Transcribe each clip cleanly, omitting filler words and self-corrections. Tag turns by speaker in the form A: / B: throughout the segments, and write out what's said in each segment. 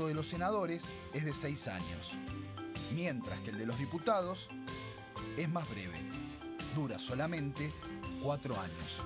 A: de los senadores es de 6 años, mientras que el de los diputados es más breve, dura solamente 4 años.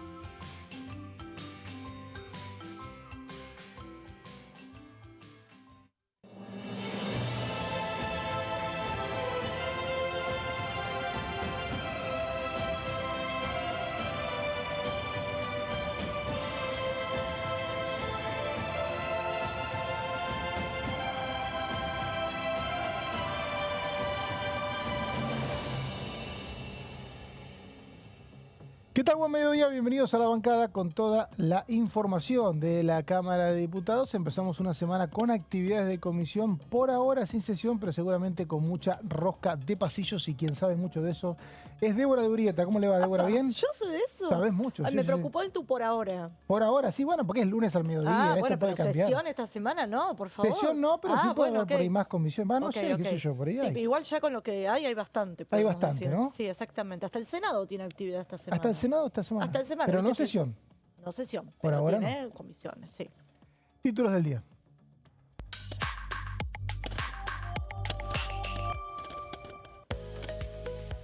B: ¿Qué tal? Buen mediodía, bienvenidos a La Bancada con toda la información de la Cámara de Diputados. Empezamos una semana con actividades de comisión, por ahora sin sesión, pero seguramente con mucha rosca de pasillos y quien sabe mucho de eso es Débora de Urieta. ¿Cómo le va, Débora? ¿Bien?
C: Yo sé de eso.
B: ¿Sabés mucho?
C: Ay,
B: Sí,
C: me
B: sí,
C: preocupó el tú por ahora.
B: Por ahora, sí, bueno, porque es lunes al mediodía, esto
C: bueno,
B: puede
C: pero
B: cambiar.
C: sesión esta semana no, por favor.
B: Sesión no, pero sí puede haber por ahí más comisión. Va, no sé, qué sé yo, por ahí
C: Sí,
B: hay.
C: pero igual ya con lo que hay bastante.
B: Hay bastante,
C: decir.
B: ¿no?
C: Sí, exactamente. Hasta el Senado tiene actividad esta semana.
B: Hasta el Senado esta semana.
C: Hasta el Senado.
B: Pero no
C: ¿viste?
B: sesión.
C: No sesión.
B: Por
C: pero
B: ahora
C: tiene comisiones, sí.
B: Títulos del día.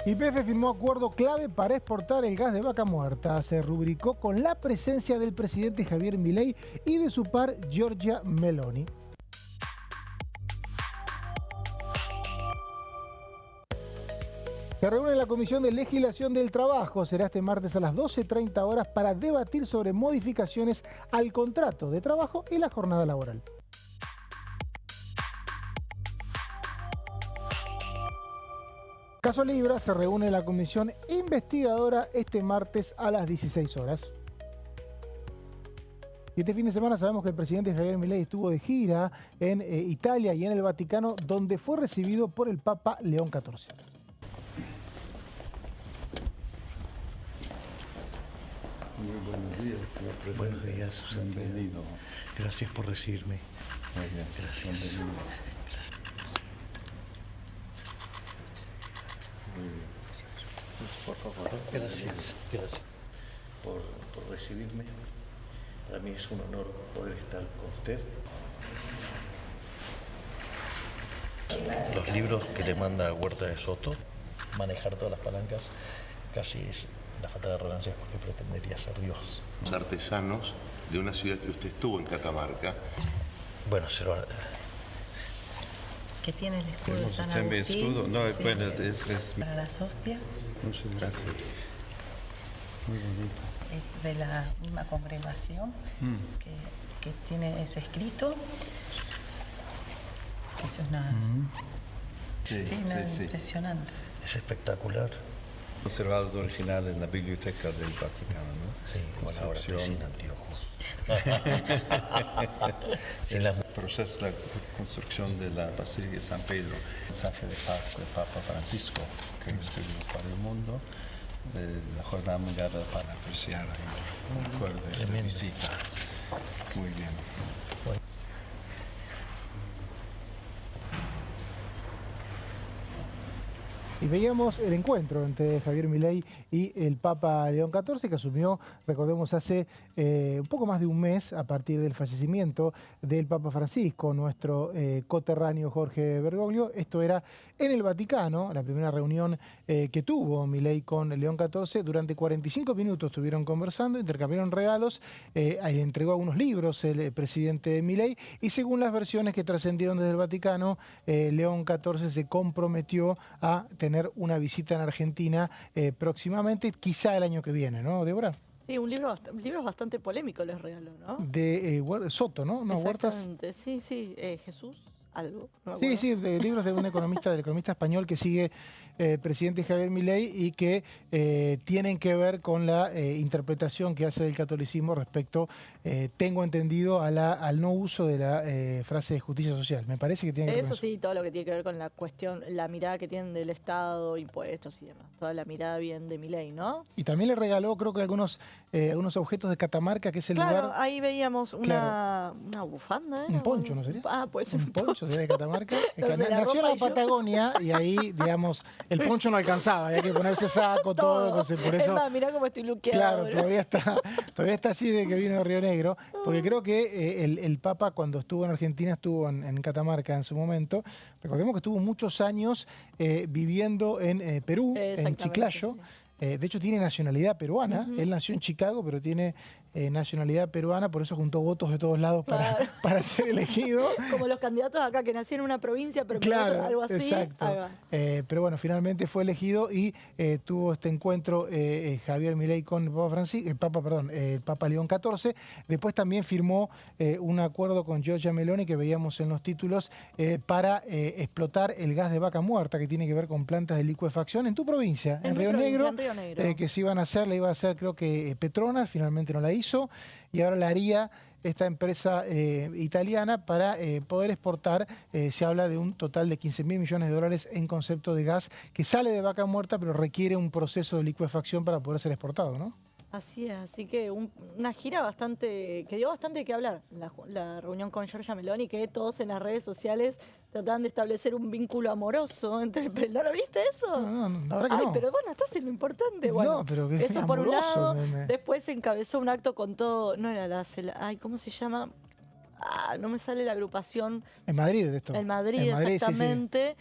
B: YPF firmó acuerdo clave para exportar el gas de Vaca Muerta. Se rubricó con la presencia del presidente Javier Milei y de su par Giorgia Meloni. Se reúne la Comisión de Legislación del Trabajo. Será este martes a las 12:30 horas para debatir sobre modificaciones al contrato de trabajo y la jornada laboral. Caso Libra se reúne la comisión investigadora este martes a las 16 horas. Y este fin de semana sabemos que el presidente Javier Milei estuvo de gira en Italia y en el Vaticano, donde fue recibido por el Papa León XIV.
D: Muy buenos días, señor presidente.
E: Buenos días, Susana.
D: Bienvenido.
E: Gracias por recibirme.
D: Muy bien.
E: Gracias.
D: Bienvenido. Muy bien. Pues, por favor.
E: Gracias. Gracias por recibirme. Para mí es un honor poder estar con usted. Los libros que le manda Huerta de Soto, manejar todas las palancas, casi es la falta de reverencia porque pretendería ser Dios.
F: Los artesanos de una ciudad que usted estuvo en Catamarca.
E: Bueno,
G: Que tiene el escudo de San
D: Usted me
G: Agustín.
D: escudo. No,
G: Sí.
D: bueno, es...
G: Para las hostias,
D: Muchas gracias. Muy bonito.
G: es de la misma congregación que tiene ese escrito. Que eso es una... Sí, impresionante.
E: es espectacular.
D: Conservado original en la biblioteca del Vaticano, ¿no?
E: Sí, bueno, ahora estoy sin anteojos.
D: El proceso de la construcción de la Basílica de San Pedro, el mensaje de paz del Papa Francisco, que escribió para el mundo, de la Jornada Mundial para apreciar ahí el recuerdo de esta visita. Muy bien.
B: Y veíamos el encuentro entre Javier Milei y el Papa León XIV, que asumió, recordemos, hace un poco más de un mes a partir del fallecimiento del Papa Francisco, nuestro coterráneo Jorge Bergoglio. Esto era en el Vaticano, la primera reunión que tuvo Milei con León XIV. Durante 45 minutos estuvieron conversando, intercambiaron regalos, entregó algunos libros el presidente Milei y según las versiones que trascendieron desde el Vaticano, León XIV se comprometió a tener una visita en Argentina próximamente, quizá el año que viene, ¿no, Débora?
C: Sí, un libro bastante polémico les regaló, ¿no?
B: De Soto, ¿no? No, Huertas.
C: Exactamente, sí, Jesús, algo. No me
B: Sí,
C: acuerdo.
B: sí, de libros de un economista, del economista español que sigue presidente Javier Milei y que tienen que ver con la interpretación que hace del catolicismo respecto, tengo entendido, al no uso de la frase de justicia social. Me parece que tiene que ver
C: Eso
B: con eso.
C: sí, todo lo que tiene que ver con la cuestión, la mirada que tienen del Estado, impuestos y demás. Toda la mirada bien de Milei, ¿no?
B: Y también le regaló, creo que algunos objetos de Catamarca, que es el
C: Claro,
B: lugar...
C: ahí veíamos una bufanda, ¿eh?
B: Un poncho, ¿no sería?
C: Ah, pues
B: Un poncho, Sociedad de Catamarca.
C: Entonces, la
B: Nació en
C: ropa
B: la
C: y yo-
B: Patagonia y ahí, digamos, el poncho no alcanzaba, había que ponerse saco, todo, entonces por
C: Es
B: eso...
C: más, mirá cómo estoy luqueado.
B: Claro,
C: bro.
B: todavía está así de que vino de Río Negro, porque creo que el Papa cuando estuvo en Argentina estuvo en Catamarca en su momento. Recordemos que estuvo muchos años viviendo en Perú, en
C: Exactamente,
B: Chiclayo.
C: sí.
B: De hecho tiene nacionalidad peruana,
C: Ujú.
B: él nació en Chicago, pero tiene nacionalidad peruana, por eso juntó votos de todos lados
C: Claro.
B: para ser elegido.
C: Como los candidatos acá que nacieron en una provincia, pero
B: Claro,
C: algo así.
B: exacto.
C: Ahí va.
B: Pero bueno, finalmente fue elegido y tuvo este encuentro Javier Milei con el Papa León XIV. Después también firmó un acuerdo con Giorgia Meloni, que veíamos en los títulos, para explotar el gas de vaca muerta, que tiene que ver con plantas de licuefacción en tu provincia, en
C: mi
B: Río
C: provincia,
B: Negro.
C: en Río Negro.
B: Que se iban a hacer, le iba a hacer creo que Petronas, finalmente no la hizo, y ahora la haría esta empresa italiana para poder exportar. Se habla de un total de 15.000 millones de dólares en concepto de gas que sale de vaca muerta, pero requiere un proceso de licuefacción para poder ser exportado, ¿no?
C: Así es, así que una gira que dio bastante de qué hablar, la reunión con Giorgia Meloni, que todos en las redes sociales trataban de establecer un vínculo amoroso entre... ¿No lo viste eso?
B: No, la verdad que
C: Ay,
B: no.
C: pero bueno, estás en lo importante. Bueno,
B: No, pero que es
C: eso por un
B: amoroso,
C: lado. Después se encabezó un acto con todo, no era ay, ¿cómo se llama? No me sale la agrupación.
B: En Madrid esto.
C: En Madrid,
B: sí, sí.
C: exactamente.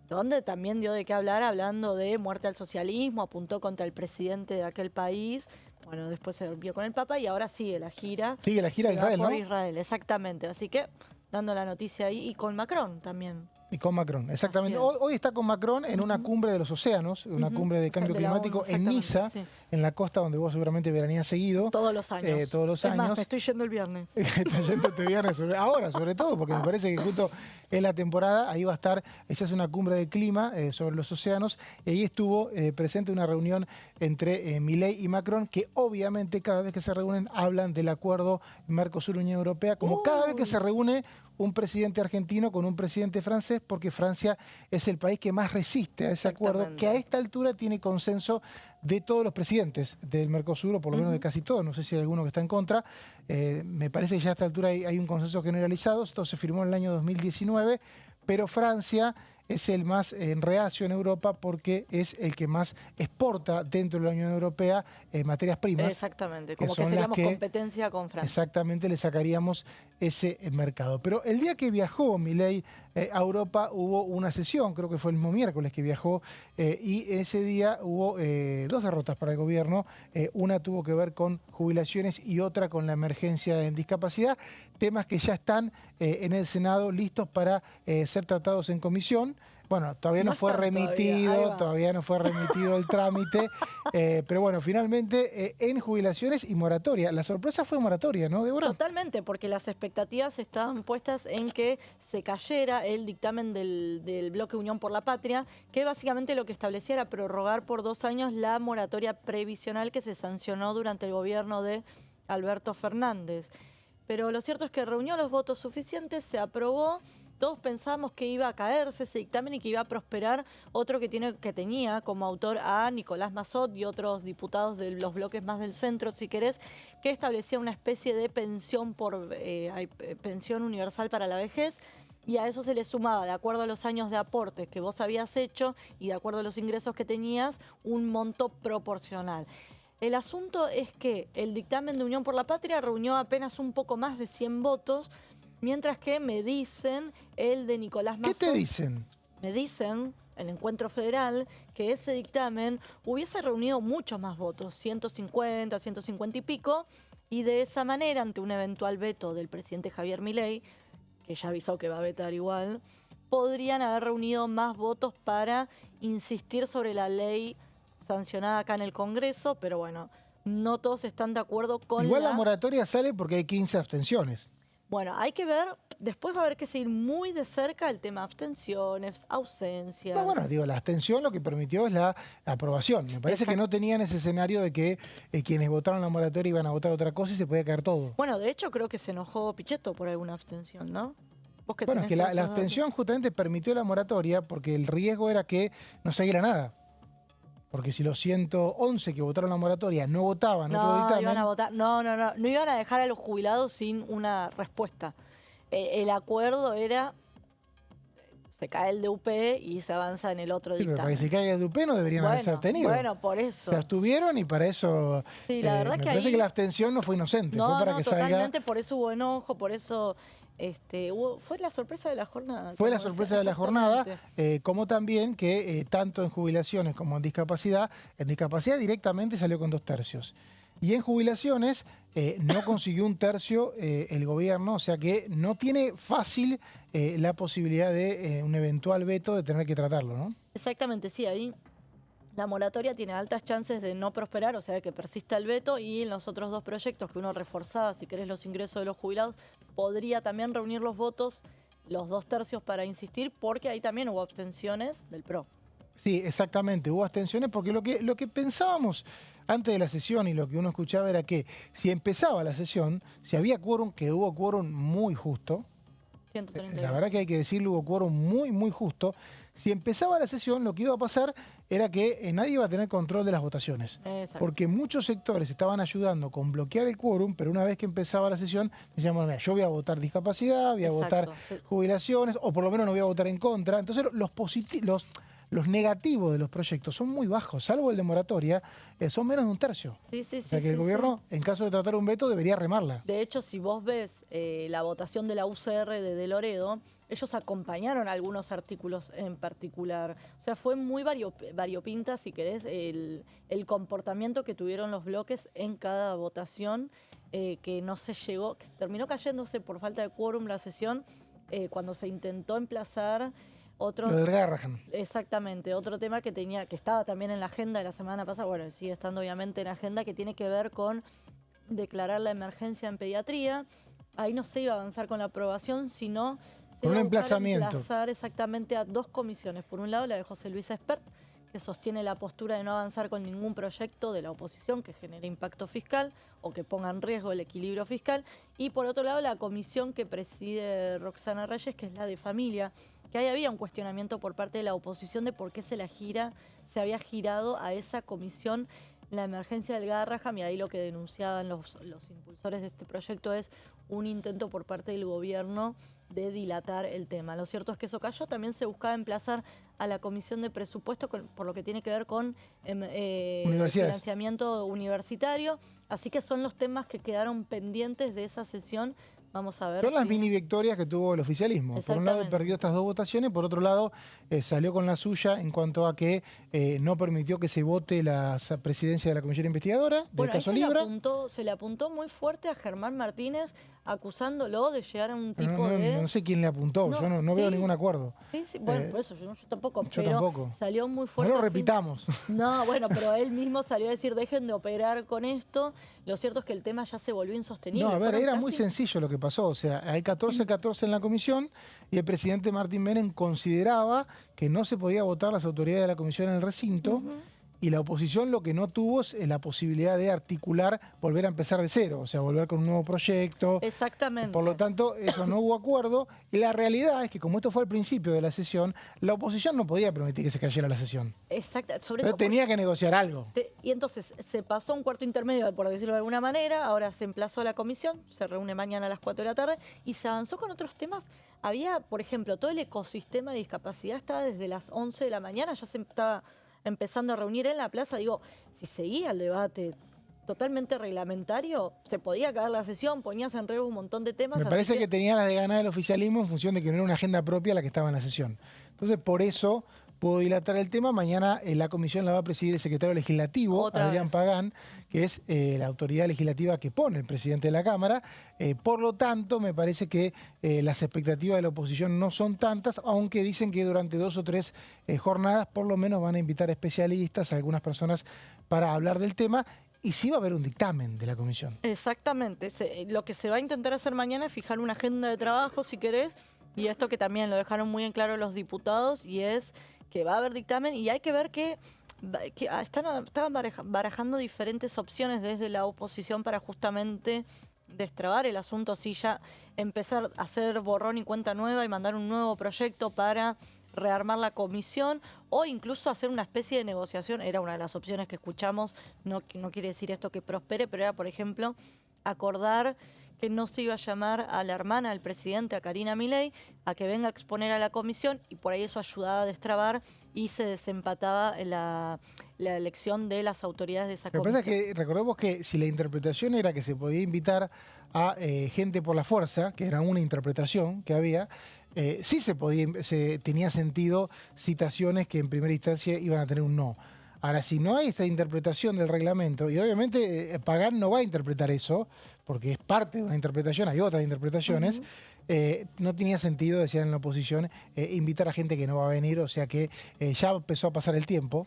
C: Donde también dio de qué hablar, hablando de muerte al socialismo, apuntó contra el presidente de aquel país. Bueno, después se volvió con el Papa y ahora sigue la gira.
B: Sigue la gira de
C: Se va
B: Israel,
C: por
B: ¿no?
C: Israel, exactamente. Así que dando la noticia ahí y con Macron también.
B: Y con Macron, exactamente.
C: Así es.
B: Hoy está con Macron en una cumbre de los océanos, una
C: Ujú.
B: cumbre de cambio
C: De la ONU,
B: climático en Niza,
C: exactamente, sí.
B: en la costa donde vos seguramente veranías seguido.
C: Todos los años.
B: Todos los
C: Es más,
B: años.
C: me estoy yendo el viernes.
B: Está yendo este viernes, ahora sobre todo, porque me parece que justo en la temporada ahí va a estar, esa es una cumbre de clima sobre los océanos, y ahí estuvo presente una reunión entre Milei y Macron, que obviamente cada vez que se reúnen hablan del acuerdo Mercosur-Unión Europea, como cada vez que se reúne un presidente argentino con un presidente francés, porque Francia es el país que más resiste a ese acuerdo, que a esta altura tiene consenso de todos los presidentes del Mercosur, o por lo menos de casi todos, no sé si hay alguno que está en contra. Me parece que ya a esta altura hay un consenso generalizado. Esto se firmó en el año 2019, pero Francia es el más reacio en Europa porque es el que más exporta dentro de la Unión Europea materias primas.
C: Exactamente,
B: que
C: como que
B: son las
C: seríamos
B: que
C: competencia con Francia.
B: Exactamente, le sacaríamos ese mercado. Pero el día que viajó Milei a Europa hubo una sesión, creo que fue el mismo miércoles que viajó, y ese día hubo dos derrotas para el gobierno. Una tuvo que ver con jubilaciones y otra con la emergencia en discapacidad, temas que ya están en el Senado listos para ser tratados en comisión. Bueno, todavía no fue remitido, todavía no fue remitido el trámite, pero bueno, finalmente en jubilaciones y moratoria. La sorpresa fue moratoria, ¿no, Débora?
C: Totalmente, porque las expectativas estaban puestas en que se cayera el dictamen del bloque Unión por la Patria, que básicamente lo que establecía era prorrogar por 2 años la moratoria previsional que se sancionó durante el gobierno de Alberto Fernández. Pero lo cierto es que reunió los votos suficientes, se aprobó. Todos pensábamos que iba a caerse ese dictamen y que iba a prosperar otro que tenía como autor a Nicolás Massot y otros diputados de los bloques más del centro, si querés, que establecía una especie de pensión pensión universal para la vejez. Y a eso se le sumaba, de acuerdo a los años de aportes que vos habías hecho y de acuerdo a los ingresos que tenías, un monto proporcional. El asunto es que el dictamen de Unión por la Patria reunió apenas un poco más de 100 votos, mientras que me dicen el de Nicolás Massot.
B: ¿Qué te dicen?
C: Me dicen, el Encuentro Federal, que ese dictamen hubiese reunido muchos más votos, 150, 150 y pico, y de esa manera, ante un eventual veto del presidente Javier Milei, que ya avisó que va a vetar igual, podrían haber reunido más votos para insistir sobre la ley sancionada acá en el Congreso, pero bueno, no todos están de acuerdo con
B: Igual la moratoria sale porque hay 15 abstenciones.
C: Bueno, hay que ver, después va a haber que seguir muy de cerca el tema abstenciones, ausencias.
B: No, bueno, digo, la abstención lo que permitió es la aprobación. Me parece que no tenían ese escenario de que quienes votaron la moratoria iban a votar otra cosa y se podía caer todo.
C: Bueno, de hecho creo que se enojó Pichetto por alguna abstención, ¿no? Vos que
B: Bueno, es que
C: tenés
B: la
C: todos esos
B: abstención justamente permitió la moratoria porque el riesgo era que no siguiera nada. Porque si los 111 que votaron la moratoria no votaban otro dictamen...
C: iban a votar, no iban a dejar a los jubilados sin una respuesta. El acuerdo era se cae el DUP y se avanza en el otro
B: Sí, pero para
C: dictamen.
B: que se caiga el DUP no deberían haberse abstenido.
C: Bueno, por eso.
B: Se abstuvieron y para eso
C: Sí, la verdad
B: me
C: que
B: parece
C: ahí-
B: que la abstención no fue inocente,
C: No,
B: fue para
C: no,
B: que salga...
C: totalmente, por eso hubo enojo, por eso fue la sorpresa de la jornada.
B: Fue la
C: como
B: sorpresa
C: decía,
B: de la jornada,
C: exactamente.
B: como también que tanto en jubilaciones como en discapacidad directamente salió con 2 tercios. Y en jubilaciones no consiguió 1 tercio el gobierno, o sea que no tiene fácil la posibilidad de un eventual veto de tener que tratarlo, ¿no?
C: Exactamente, sí, ahí la moratoria tiene altas chances de no prosperar, o sea, que persista el veto, y en los otros 2 proyectos que uno reforzaba, si querés, los ingresos de los jubilados, podría también reunir los votos, los 2 tercios para insistir, porque ahí también hubo abstenciones del PRO.
B: Sí, exactamente, hubo abstenciones porque lo que pensábamos antes de la sesión y lo que uno escuchaba era que si empezaba la sesión, si había quórum, que hubo quórum muy justo,
C: 132.
B: la verdad que hay que decirlo, hubo quórum muy justo. Si empezaba la sesión, lo que iba a pasar era que nadie iba a tener control de las votaciones.
C: Exacto.
B: Porque muchos sectores estaban ayudando con bloquear el quórum, pero una vez que empezaba la sesión, decían, bueno, mira, yo voy a votar discapacidad, voy a votar
C: Exacto, sí.
B: jubilaciones, o por lo menos no voy a votar en contra. Entonces los negativos de los proyectos son muy bajos, salvo el de moratoria, son menos de 1 tercio.
C: Sí, sí,
B: O sea
C: sí,
B: que el
C: sí,
B: gobierno, en caso de tratar un veto, debería remarla.
C: De hecho, si vos ves la votación de la UCR de Loredo, ellos acompañaron algunos artículos en particular. O sea, fue muy variopinta, si querés, el comportamiento que tuvieron los bloques en cada votación, que no se llegó, que terminó cayéndose por falta de quórum la sesión, cuando se intentó emplazar otro...
B: Lo del Garrahan.
C: Exactamente, otro tema que estaba también en la agenda de la semana pasada, bueno, sigue estando obviamente en la agenda, que tiene que ver con declarar la emergencia en pediatría. Ahí no se iba a avanzar con la aprobación, sino se
B: Con un
C: iba a buscar
B: emplazamiento.
C: emplazar exactamente a 2 comisiones. Por un lado, la de José Luis Espert, que sostiene la postura de no avanzar con ningún proyecto de la oposición que genere impacto fiscal o que ponga en riesgo el equilibrio fiscal. Y por otro lado, la comisión que preside Roxana Reyes, que es la de familia, que ahí había un cuestionamiento por parte de la oposición de por qué se había girado a esa comisión la emergencia del Garrahan, y ahí lo que denunciaban los impulsores de este proyecto es un intento por parte del gobierno de dilatar el tema. Lo cierto es que eso cayó. También se buscaba emplazar a la Comisión de Presupuesto por lo que tiene que ver con financiamiento universitario. Así que son los temas que quedaron pendientes de esa sesión. Vamos a ver.
B: Son las
C: si-
B: mini victorias que tuvo el oficialismo. Por un lado
C: Exactamente.
B: perdió estas 2 votaciones, por otro lado salió con la suya en cuanto a que no permitió que se vote la presidencia de la Comisión Investigadora del
C: Bueno, ahí
B: caso Libra.
C: se le apuntó muy fuerte a Germán Martínez, acusándolo de llegar a un tipo
B: No,
C: de...
B: no sé quién le apuntó,
C: No,
B: yo no veo
C: sí.
B: ningún acuerdo.
C: Sí, sí, bueno,
B: Eh,
C: por eso yo tampoco,
B: yo
C: pero
B: tampoco.
C: salió muy
B: No
C: fuerte.
B: lo
C: a fin-
B: repitamos.
C: No, bueno, pero él mismo salió a decir, dejen de operar con esto. Lo cierto es que el tema ya se volvió insostenible.
B: No, a ver,
C: Fueron
B: era
C: casi-
B: muy sencillo lo que pasó. O sea, hay 14-14 en la comisión y el presidente Martín Menem consideraba que no se podía votar las autoridades de la comisión en el recinto.
C: Ujú.
B: Y la oposición lo que no tuvo es la posibilidad de articular, volver a empezar de cero, o sea, volver con un nuevo proyecto.
C: Exactamente.
B: Por lo tanto, eso no hubo acuerdo. Y la realidad es que, como esto fue al principio de la sesión, la oposición no podía permitir que se cayera la sesión.
C: Exacto, sobre
B: Entonces
C: todo
B: tenía que negociar algo.
C: Y entonces se pasó un cuarto intermedio, por decirlo de alguna manera, ahora se emplazó a la comisión, se reúne mañana a las 4 de la tarde y se avanzó con otros temas. Había, por ejemplo, todo el ecosistema de discapacidad estaba desde las 11 de la mañana, ya se estaba empezando a reunir en la plaza. Digo, si seguía el debate totalmente reglamentario, se podía caer la sesión, ponías en riesgo un montón de temas.
B: Me
C: así
B: parece que tenía las de ganar el oficialismo en función de que no era una agenda propia la que estaba en la sesión. Entonces, por eso pudo dilatar el tema. Mañana la comisión la va a presidir el secretario legislativo,
C: Otra
B: Adrián
C: vez.
B: Pagán, que es la autoridad legislativa que pone el presidente de la Cámara. Por lo tanto, me parece que las expectativas de la oposición no son tantas, aunque dicen que durante 2 o 3 jornadas por lo menos van a invitar especialistas, a algunas personas, para hablar del tema. Y sí va a haber un dictamen de la comisión.
C: Exactamente. Lo que se va a intentar hacer mañana es fijar una agenda de trabajo, si querés, y esto que también lo dejaron muy en claro los diputados, y es que va a haber dictamen y hay que ver que estaban barajando diferentes opciones desde la oposición para justamente destrabar el asunto, así ya empezar a hacer borrón y cuenta nueva y mandar un nuevo proyecto para rearmar la comisión o incluso hacer una especie de negociación. Era una de las opciones que escuchamos, no quiere decir esto que prospere, pero era, por ejemplo, acordar que no se iba a llamar a la hermana del presidente, a Karina Milei, a que venga a exponer a la comisión, y por ahí eso ayudaba a destrabar y se desempataba la elección de las autoridades de esa
B: Lo que
C: comisión.
B: pasa es que recordemos que si la interpretación era que se podía invitar a gente por la fuerza, que era una interpretación que había, sí tenía sentido citaciones que en primera instancia iban a tener un no. Ahora, si no hay esta interpretación del reglamento, y obviamente Pagán no va a interpretar eso, porque es parte de una interpretación, hay otras interpretaciones, no tenía sentido, decían en la oposición, invitar a gente que no va a venir, o sea que ya empezó a pasar el tiempo,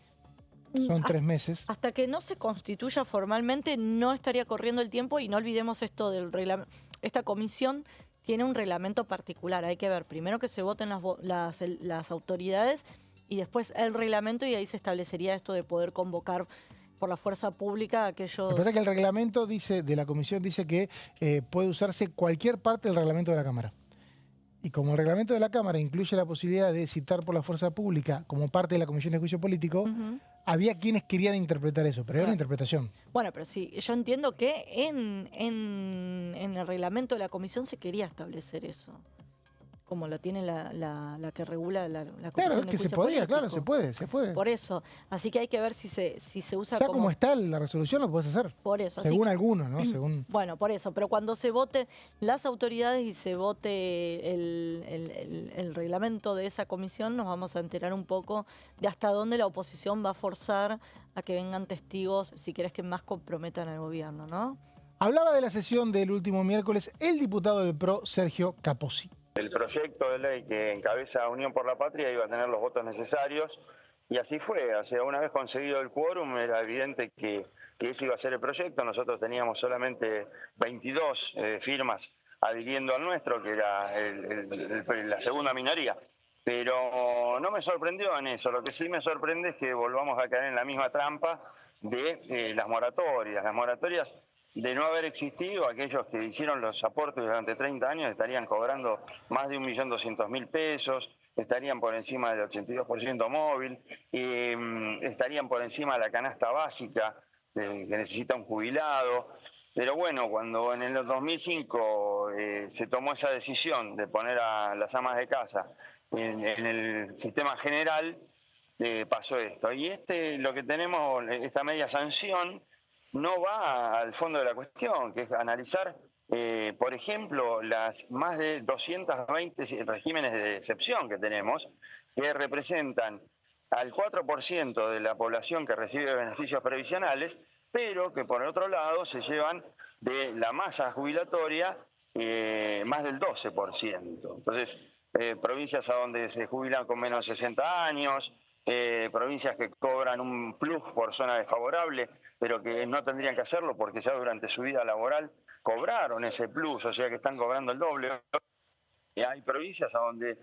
B: son 3 meses.
C: Hasta que no se constituya formalmente no estaría corriendo el tiempo, y no olvidemos esto del reglamento. Esta comisión tiene un reglamento particular, hay que ver primero que se voten las autoridades y después el reglamento, y ahí se establecería esto de poder convocar por la fuerza pública a aquellos...
B: Lo que pasa es que el reglamento de la comisión dice que puede usarse cualquier parte del reglamento de la Cámara. Y como el reglamento de la Cámara incluye la posibilidad de citar por la fuerza pública como parte de la Comisión de Juicio Político, había quienes querían interpretar eso, pero era una interpretación.
C: Bueno, pero sí, yo entiendo que en el reglamento de la comisión se quería establecer eso, como lo tiene la que regula la Comisión
B: Claro,
C: de
B: que se
C: Juicio
B: podía,
C: Político.
B: claro, se puede.
C: Por eso, así que hay que ver si se usa
B: Ya como está la resolución lo puedes hacer.
C: Por eso.
B: Según
C: así,
B: algunos, ¿no? Según...
C: Bueno, por eso, pero cuando se vote las autoridades y se vote el reglamento de esa comisión, nos vamos a enterar un poco de hasta dónde la oposición va a forzar a que vengan testigos, si querés, que más comprometan al gobierno, ¿no?
B: Hablaba de la sesión del último miércoles el diputado del PRO, Sergio Capozzi.
H: El proyecto de ley que encabeza Unión por la Patria iba a tener los votos necesarios, y así fue. O sea, una vez conseguido el quórum, era evidente que ese iba a ser el proyecto. Nosotros teníamos solamente 22 firmas adhiriendo al nuestro, que era la segunda minoría. Pero no me sorprendió en eso. Lo que sí me sorprende es que volvamos a caer en la misma trampa de las moratorias. Las moratorias, de no haber existido, aquellos que hicieron los aportes durante 30 años estarían cobrando más de 1.200.000 pesos, estarían por encima del 82% móvil, estarían por encima de la canasta básica que necesita un jubilado. Pero bueno, cuando en el 2005 se tomó esa decisión de poner a las amas de casa en el sistema general, pasó esto. Y lo que tenemos, esta media sanción, no va al fondo de la cuestión, que es analizar, por ejemplo, las más de 220 regímenes de excepción que tenemos, que representan al 4% de la población que recibe beneficios previsionales, pero que por el otro lado se llevan de la masa jubilatoria más del 12%. Entonces, provincias a donde se jubilan con menos de 60 años, provincias que cobran un plus por zona desfavorable, pero que no tendrían que hacerlo porque ya durante su vida laboral cobraron ese plus, o sea que están cobrando el doble. Hay provincias a donde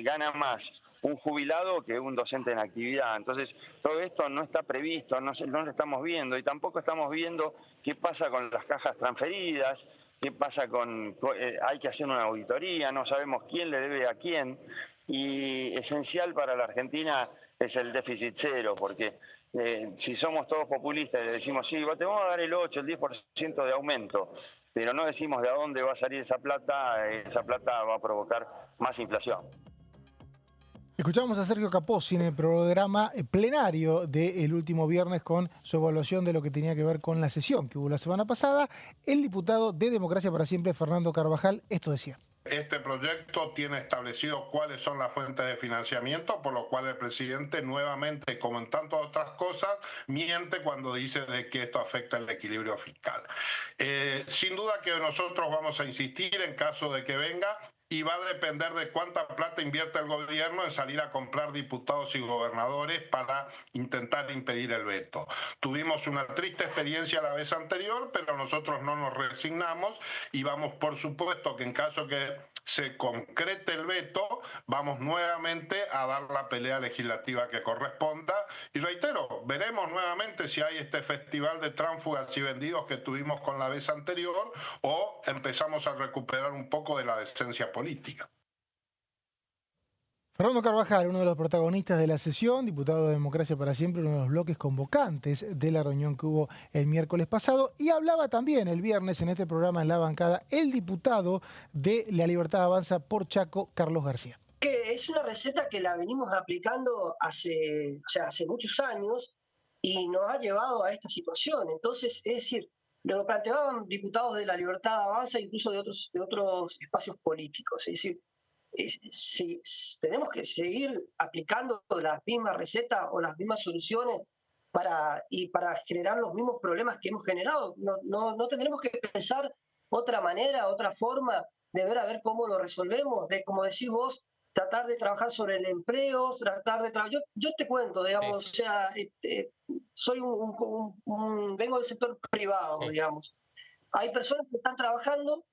H: gana más un jubilado que un docente en actividad. Entonces, todo esto no está previsto, no lo estamos viendo, y tampoco estamos viendo qué pasa con las cajas transferidas, qué pasa hay que hacer una auditoría, no sabemos quién le debe a quién, y esencial para la Argentina es el déficit cero, porque si somos todos populistas y le decimos, sí, te vamos a dar el 8, el 10% de aumento, pero no decimos de dónde va a salir esa plata va a provocar más inflación.
B: Escuchamos a Sergio Capozzi en el programa plenario del último viernes con su evaluación de lo que tenía que ver con la sesión que hubo la semana pasada. El diputado de Democracia para Siempre, Fernando Carvajal, esto decía.
I: Este proyecto tiene establecido cuáles son las fuentes de financiamiento, por lo cual el presidente nuevamente, como en tantas otras cosas, miente cuando dice de que esto afecta el equilibrio fiscal. Sin duda que nosotros vamos a insistir en caso de que venga, y va a depender de cuánta plata invierte el gobierno en salir a comprar diputados y gobernadores para intentar impedir el veto. Tuvimos una triste experiencia la vez anterior, pero nosotros no nos resignamos y vamos, por supuesto, que en caso que se concrete el veto, vamos nuevamente a dar la pelea legislativa que corresponda. Y reitero, veremos nuevamente si hay este festival de tránsfugas y vendidos que tuvimos con la vez anterior, o empezamos a recuperar un poco de la decencia política.
B: Fernando Carvajal, uno de los protagonistas de la sesión, diputado de Democracia para Siempre, uno de los bloques convocantes de la reunión que hubo el miércoles pasado, y hablaba también el viernes en este programa en La Bancada el diputado de La Libertad Avanza por Chaco, Carlos García.
J: Que es una receta que la venimos aplicando hace muchos años y nos ha llevado a esta situación. Entonces, es decir, lo planteaban diputados de La Libertad Avanza, incluso de otros espacios políticos. Es decir, si tenemos que seguir aplicando las mismas recetas o las mismas soluciones para generar los mismos problemas que hemos generado. No tendremos que pensar otra manera, otra forma de ver a ver cómo lo resolvemos, de, como decís vos, tratar de trabajar sobre el empleo, tratar de trabajar. Yo te cuento, digamos, o sea, soy vengo del sector privado, digamos. Hay personas que están trabajando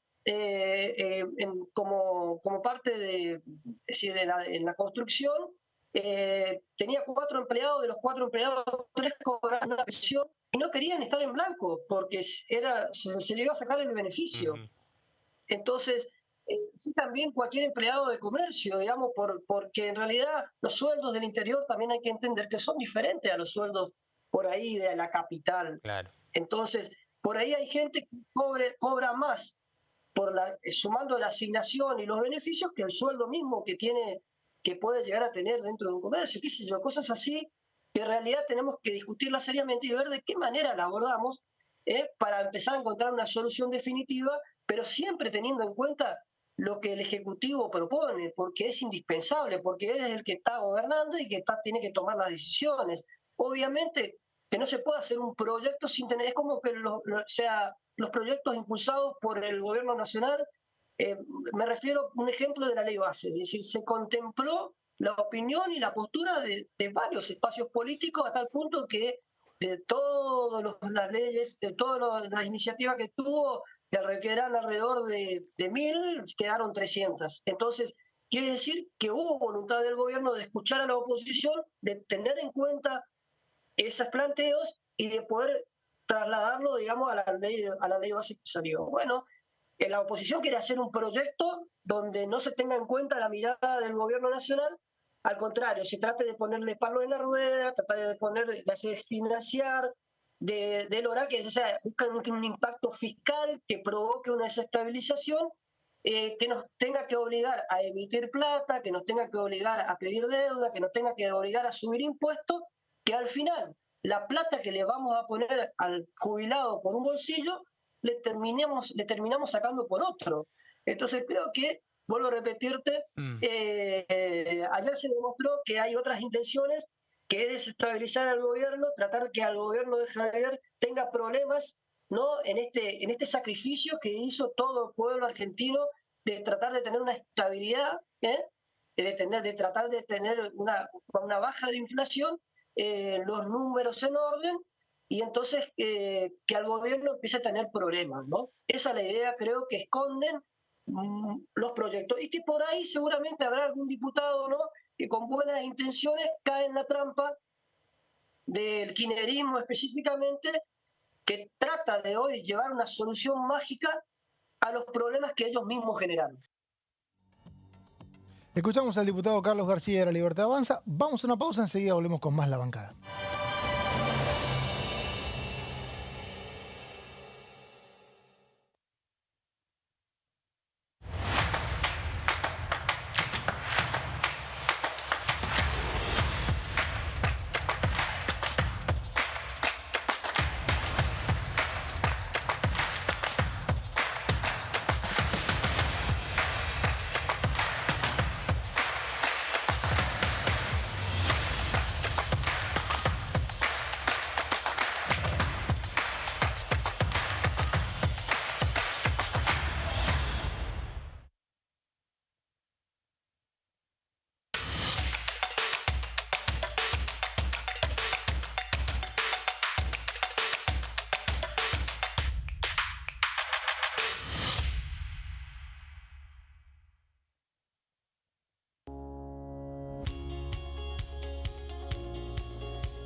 J: como parte de, es decir, en la construcción. Tenía 4 empleados, de los 4 empleados, 3 cobraban una pensión y no querían estar en blanco porque se le iba a sacar el beneficio. Entonces, sí, también cualquier empleado de comercio, digamos, porque en realidad los sueldos del interior también hay que entender que son diferentes a los sueldos por ahí de la capital.
K: Claro.
J: Entonces, por ahí hay gente que cobra más sumando la asignación y los beneficios que el sueldo mismo que puede llegar a tener dentro de un comercio, qué sé yo, cosas así que en realidad tenemos que discutirlas seriamente y ver de qué manera la abordamos para empezar a encontrar una solución definitiva, pero siempre teniendo en cuenta lo que el Ejecutivo propone, porque es indispensable, porque él es el que está gobernando y que tiene que tomar las decisiones. Obviamente que no se puede hacer un proyecto sin tener, es como que los proyectos impulsados por el gobierno nacional, me refiero a un ejemplo de la ley base, es decir, se contempló la opinión y la postura de varios espacios políticos a tal punto que de todas las leyes, de todas las iniciativas que tuvo, que eran alrededor de 1.000, quedaron 300. Entonces, quiere decir que hubo voluntad del gobierno de escuchar a la oposición, de tener en cuenta esos planteos y de poder trasladarlo, digamos, a la ley base que salió. Bueno, la oposición quiere hacer un proyecto donde no se tenga en cuenta la mirada del gobierno nacional. Al contrario, se trata de ponerle palo en la rueda, tratar de hacer financiar, de lograr que buscan un impacto fiscal que provoque una desestabilización, que nos tenga que obligar a emitir plata, que nos tenga que obligar a pedir deuda, que nos tenga que obligar a subir impuestos, que al final la plata que le vamos a poner al jubilado por un bolsillo le terminamos sacando por otro. Entonces creo que, vuelvo a repetirte, ayer se demostró que hay otras intenciones, que es desestabilizar al gobierno, tratar que al gobierno de Javier tenga problemas, ¿no? en este sacrificio que hizo todo el pueblo argentino de tratar de tener una estabilidad, de tratar de tener una baja de inflación, los números en orden, y entonces que al gobierno empiece a tener problemas, ¿no? Esa es la idea, creo, que esconden los proyectos, y que por ahí seguramente habrá algún diputado, ¿no?, que con buenas intenciones cae en la trampa del kirchnerismo específicamente, que trata de hoy llevar una solución mágica a los problemas que ellos mismos generaron.
B: Escuchamos al diputado Carlos García de La Libertad Avanza. Vamos a una pausa, enseguida volvemos con más La Bancada.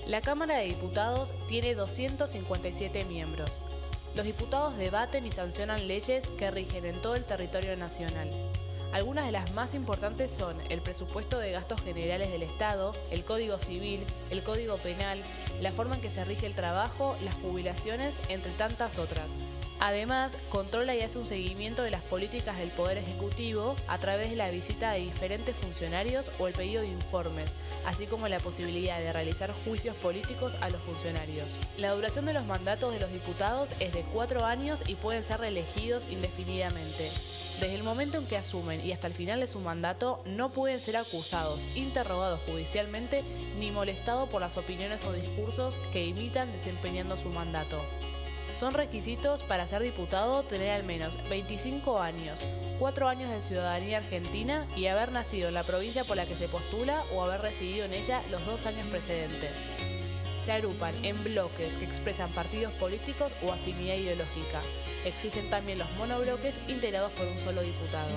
L: La Cámara de Diputados tiene 257 miembros. Los diputados debaten y sancionan leyes que rigen en todo el territorio nacional. Algunas de las más importantes son el presupuesto de gastos generales del Estado, el Código Civil, el Código Penal, la forma en que se rige el trabajo, las jubilaciones, entre tantas otras. Además, controla y hace un seguimiento de las políticas del Poder Ejecutivo a través de la visita de diferentes funcionarios o el pedido de informes, así como la posibilidad de realizar juicios políticos a los funcionarios. La duración de los mandatos de los diputados es de 4 años y pueden ser reelegidos indefinidamente. Desde el momento en que asumen y hasta el final de su mandato, no pueden ser acusados, interrogados judicialmente ni molestados por las opiniones o discursos que imitan desempeñando su mandato. Son requisitos para ser diputado tener al menos 25 años, 4 años de ciudadanía argentina y haber nacido en la provincia por la que se postula o haber residido en ella los 2 años precedentes. Se agrupan en bloques que expresan partidos políticos o afinidad ideológica. Existen también los monobloques integrados por un solo diputado.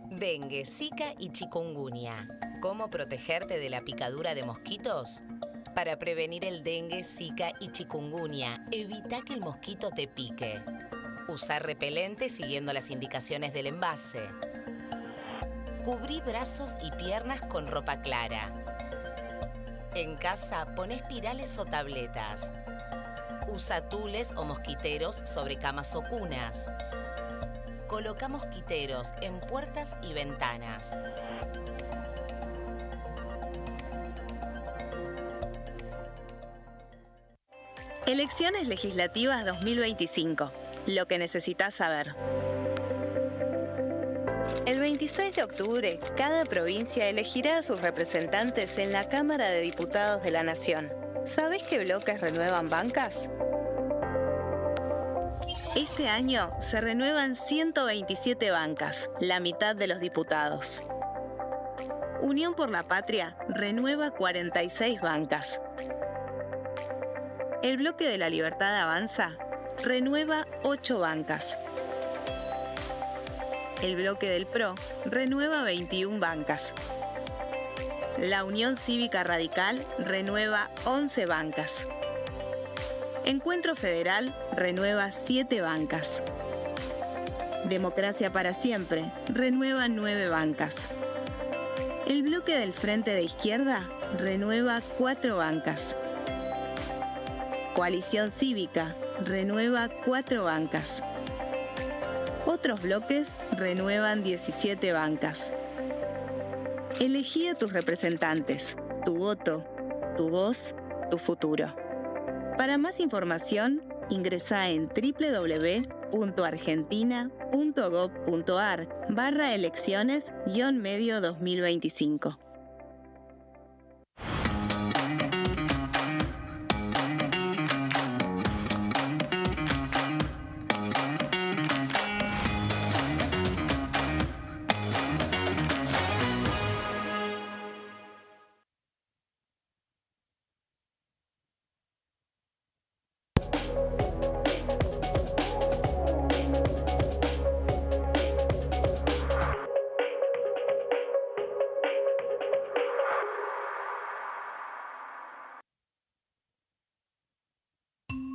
K: Dengue, Zika y chikungunya. ¿Cómo protegerte de la picadura de mosquitos? Para prevenir el dengue, Zika y chikungunya, evita que el mosquito te pique. Usar repelente siguiendo las indicaciones del envase. Cubrí brazos y piernas con ropa clara. En casa, pon espirales o tabletas. Usa tules o mosquiteros sobre camas o cunas. Coloca mosquiteros en puertas y ventanas.
M: Elecciones legislativas 2025. Lo que necesitas saber. El 26 de octubre, cada provincia elegirá a sus representantes en la Cámara de Diputados de la Nación. ¿Sabés qué bloques renuevan bancas? Este año se renuevan 127 bancas, la mitad de los diputados. Unión por la Patria renueva 46 bancas. El Bloque de la Libertad Avanza renueva 8 bancas. El Bloque del PRO renueva 21 bancas. La Unión Cívica Radical renueva 11 bancas. Encuentro Federal renueva 7 bancas. Democracia para Siempre renueva 9 bancas. El Bloque del Frente de Izquierda renueva 4 bancas. Coalición Cívica renueva 4 bancas. Otros bloques renuevan 17 bancas. Elegí a tus representantes, tu voto, tu voz, tu futuro. Para más información, ingresa en www.argentina.gov.ar/elecciones-medio 2025.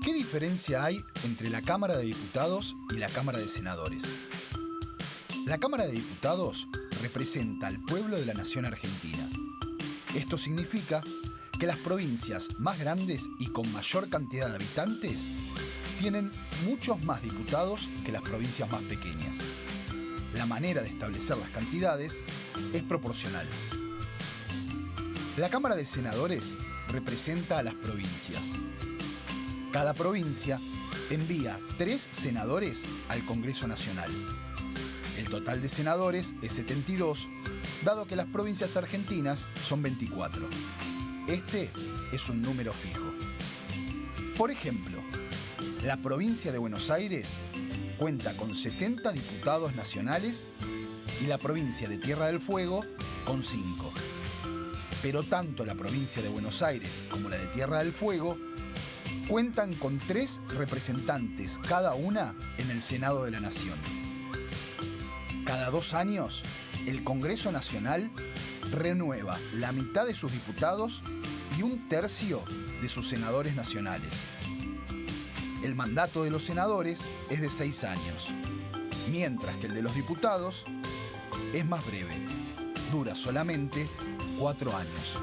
A: ¿Qué diferencia hay entre la Cámara de Diputados y la Cámara de Senadores? La Cámara de Diputados representa al pueblo de la nación argentina. Esto significa que las provincias más grandes y con mayor cantidad de habitantes tienen muchos más diputados que las provincias más pequeñas. La manera de establecer las cantidades es proporcional. La Cámara de Senadores representa a las provincias. Cada provincia envía 3 senadores al Congreso Nacional. El total de senadores es 72, dado que las provincias argentinas son 24. Este es un número fijo. Por ejemplo, la provincia de Buenos Aires cuenta con 70 diputados nacionales y la provincia de Tierra del Fuego con 5. Pero tanto la provincia de Buenos Aires como la de Tierra del Fuego cuentan con 3 representantes cada una en el Senado de la Nación. Cada 2 años, el Congreso Nacional renueva la mitad de sus diputados y 1/3 de sus senadores nacionales. El mandato de los senadores es de 6 años, mientras que el de los diputados es más breve, dura solamente 4 años.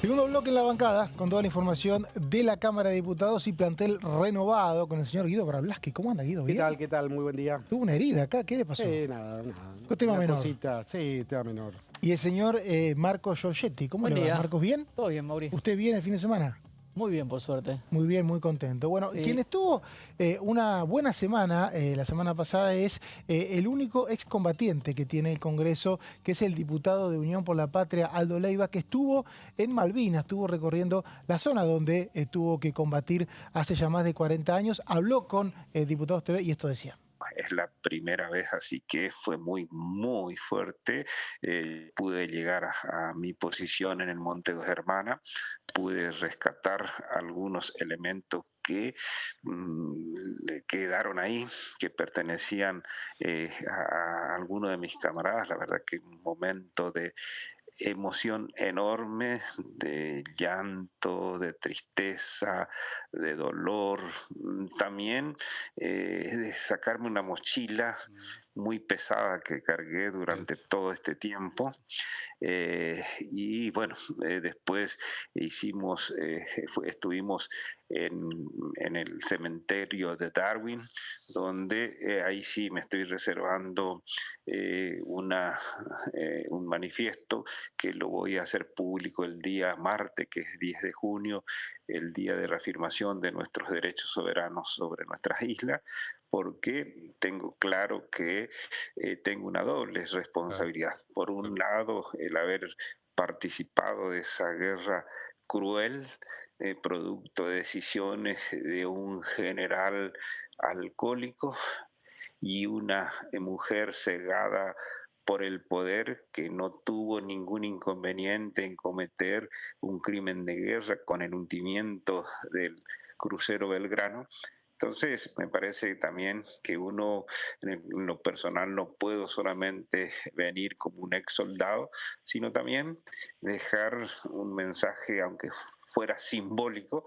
B: Segundo bloque en la bancada, con toda la información de la Cámara de Diputados y plantel renovado con el señor Guido Brablaski. ¿Cómo anda, Guido? ¿Bien?
N: ¿Qué tal? ¿Qué tal? Muy buen día.
B: Tuvo una herida acá, ¿qué le pasó?
N: Nada.
B: ¿Qué tema
N: Una
B: menor?
N: Cosita. Sí, tema menor.
B: Y el señor Marco Giorgetti, ¿cómo le va? ¿Marcos bien?
O: Todo bien, Mauricio.
B: ¿Usted bien el fin de semana?
O: Muy bien, por suerte.
B: Muy bien, muy contento. Bueno, quien estuvo una buena semana, la semana pasada, es el único excombatiente que tiene el Congreso, que es el diputado de Unión por la Patria, Aldo Leiva, que estuvo en Malvinas, estuvo recorriendo la zona donde tuvo que combatir hace ya más de 40 años. Habló con Diputados TV y esto decía.
P: Es la primera vez, así que fue muy fuerte. Pude llegar a mi posición en el Monte Dos Hermanas, pude rescatar algunos elementos que quedaron ahí, que pertenecían a algunos de mis camaradas. La verdad que un momento de emoción enorme, de llanto, de tristeza, de dolor, también de sacarme una mochila muy pesada que cargué durante todo este tiempo. Y bueno, después estuvimos en el cementerio de Darwin, donde ahí sí me estoy reservando un manifiesto que lo voy a hacer público el día martes, que es 10 de junio, el día de reafirmación de nuestros derechos soberanos sobre nuestras islas, porque tengo claro que tengo una doble responsabilidad. Por un lado, el haber participado de esa guerra cruel, producto de decisiones de un general alcohólico y una mujer cegada por el poder, que no tuvo ningún inconveniente en cometer un crimen de guerra con el hundimiento del crucero Belgrano. Entonces, me parece también que uno, en lo personal, no puedo solamente venir como un ex soldado, sino también dejar un mensaje, aunque fuera simbólico,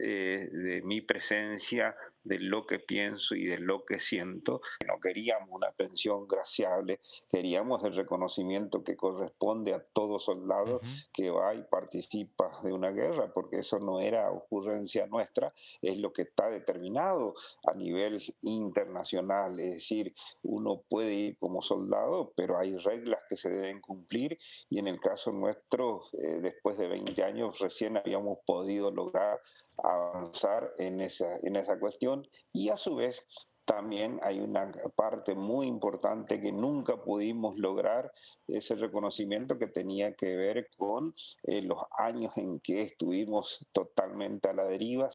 P: de mi presencia, de lo que pienso y de lo que siento. No queríamos una pensión graciable, queríamos el reconocimiento que corresponde a todo soldado que va y participa de una guerra, porque eso no era ocurrencia nuestra, es lo que está determinado a nivel internacional. Es decir, uno puede ir como soldado, pero hay reglas que se deben cumplir, y en el caso nuestro, después de 20 años, recién habíamos podido lograr avanzar en esa cuestión, y a su vez también hay una parte muy importante que nunca pudimos lograr, ese reconocimiento que tenía que ver con los años en que estuvimos totalmente a la deriva.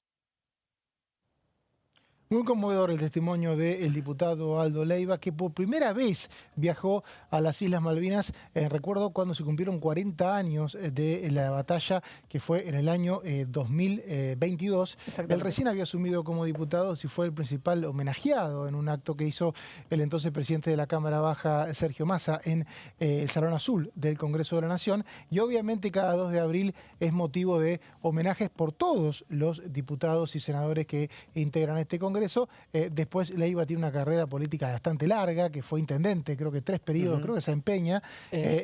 B: Muy conmovedor el testimonio del diputado Aldo Leiva, que por primera vez viajó a las Islas Malvinas. Recuerdo cuando se cumplieron 40 años de la batalla, que fue en el año 2022. Él recién había asumido como diputado y fue el principal homenajeado en un acto que hizo el entonces presidente de la Cámara Baja, Sergio Massa, en el Salón Azul del Congreso de la Nación. Y obviamente cada 2 de abril es motivo de homenajes por todos los diputados y senadores que integran este Congreso. Después Leiva tiene una carrera política bastante larga, que fue intendente, creo que 3 periodos, creo que se empeña.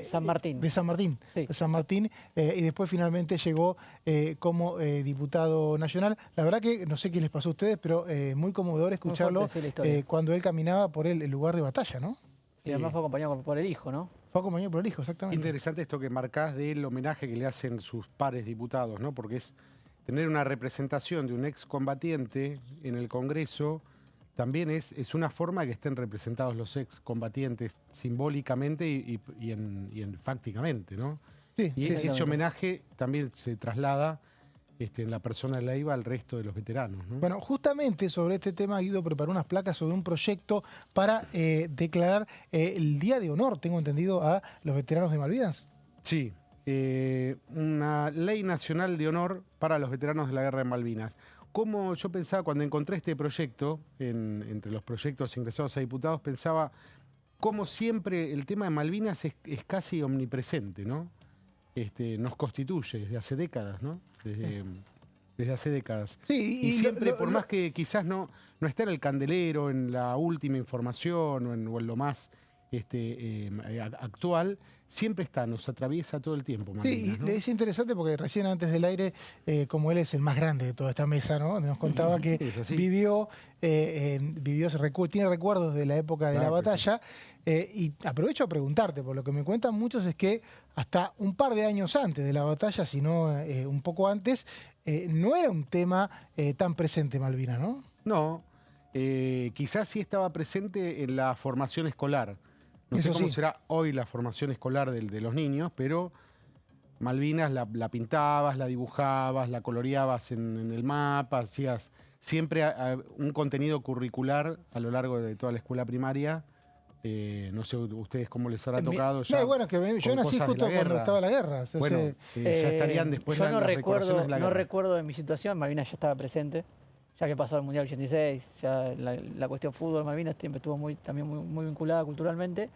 O: San Martín.
B: De San Martín, sí. De San Martín, y después finalmente llegó como diputado nacional. La verdad que no sé qué les pasó a ustedes, pero muy conmovedor escucharlo cuando él caminaba por el lugar de batalla, ¿no?
O: Y además fue acompañado por el hijo, ¿no?
B: Fue acompañado por el hijo, exactamente.
N: Interesante esto que marcás del homenaje que le hacen sus pares diputados, ¿no? Porque es tener una representación de un excombatiente en el Congreso también es una forma de que estén representados los excombatientes simbólicamente y fácticamente, ¿no?
B: Sí,
N: y
B: sí,
N: ese homenaje también se traslada en la persona de Leiva al resto de los veteranos, ¿no?
B: Bueno, justamente sobre este tema Guido preparó unas placas sobre un proyecto para declarar el Día de Honor, tengo entendido, a los veteranos de Malvinas.
N: Sí, una ley nacional de honor para los veteranos de la Guerra de Malvinas. Como yo pensaba cuando encontré este proyecto, entre los proyectos ingresados a diputados, pensaba como siempre el tema de Malvinas es casi omnipresente, ¿no? Nos constituye desde hace décadas, ¿no? Desde hace décadas.
B: Sí,
N: y siempre, por más que quizás no esté en el candelero, en la última información o en lo más actual, siempre está, nos atraviesa todo el tiempo. Malvinas,
B: sí,
N: ¿no?
B: es interesante porque recién antes del aire, como él es el más grande de toda esta mesa, ¿no? Nos contaba que vivió, tiene recuerdos de la época de la batalla. Y aprovecho a preguntarte, por lo que me cuentan muchos es que hasta un par de años antes de la batalla, si no un poco antes, no era un tema tan presente Malvinas, ¿no?
N: No, quizás sí estaba presente en la formación escolar. No sé cómo será hoy la formación escolar de los niños, pero Malvinas la pintabas, la dibujabas, la coloreabas en el mapa, hacías siempre un contenido curricular a lo largo de toda la escuela primaria. No sé ustedes cómo les habrá tocado ya.
B: No, bueno, yo nací justo cuando estaba la guerra. Entonces,
N: bueno, ya estarían después
O: yo
N: las recordaciones de la guerra.
O: No recuerdo de mi situación, Malvinas ya estaba presente, ya que pasó el Mundial 86, ya la cuestión fútbol Malvinas siempre estuvo también muy vinculada culturalmente,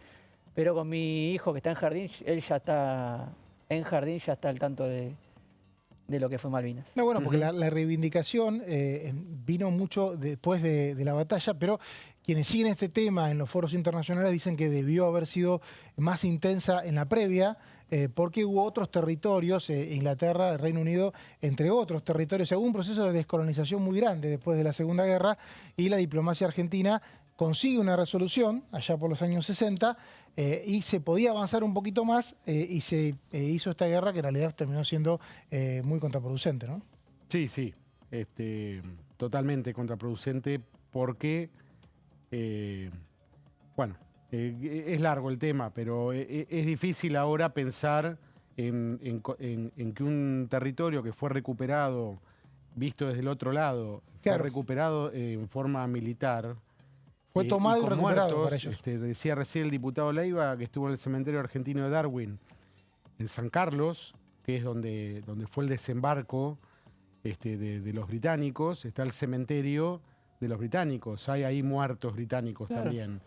O: pero con mi hijo que está en jardín, él ya está en jardín, ya está al tanto de lo que fue Malvinas.
B: No, bueno, porque la reivindicación vino mucho después de la batalla, pero quienes siguen este tema en los foros internacionales dicen que debió haber sido más intensa en la previa, porque hubo otros territorios, Inglaterra, el Reino Unido, entre otros territorios. Hubo un proceso de descolonización muy grande después de la Segunda Guerra y la diplomacia argentina consigue una resolución allá por los años 60 y se podía avanzar un poquito más y se hizo esta guerra que en realidad terminó siendo muy contraproducente, ¿no?
N: Sí, totalmente contraproducente porque, bueno, es largo el tema, pero es difícil ahora pensar en que un territorio que fue recuperado, visto desde el otro lado, fue recuperado en forma militar.
B: Fue tomado y recuperado
N: muertos,
B: para ellos.
N: Decía recién el diputado Leiva que estuvo en el cementerio argentino de Darwin, en San Carlos, que es donde fue el desembarco de los británicos. Está el cementerio de los británicos. Hay ahí muertos británicos también.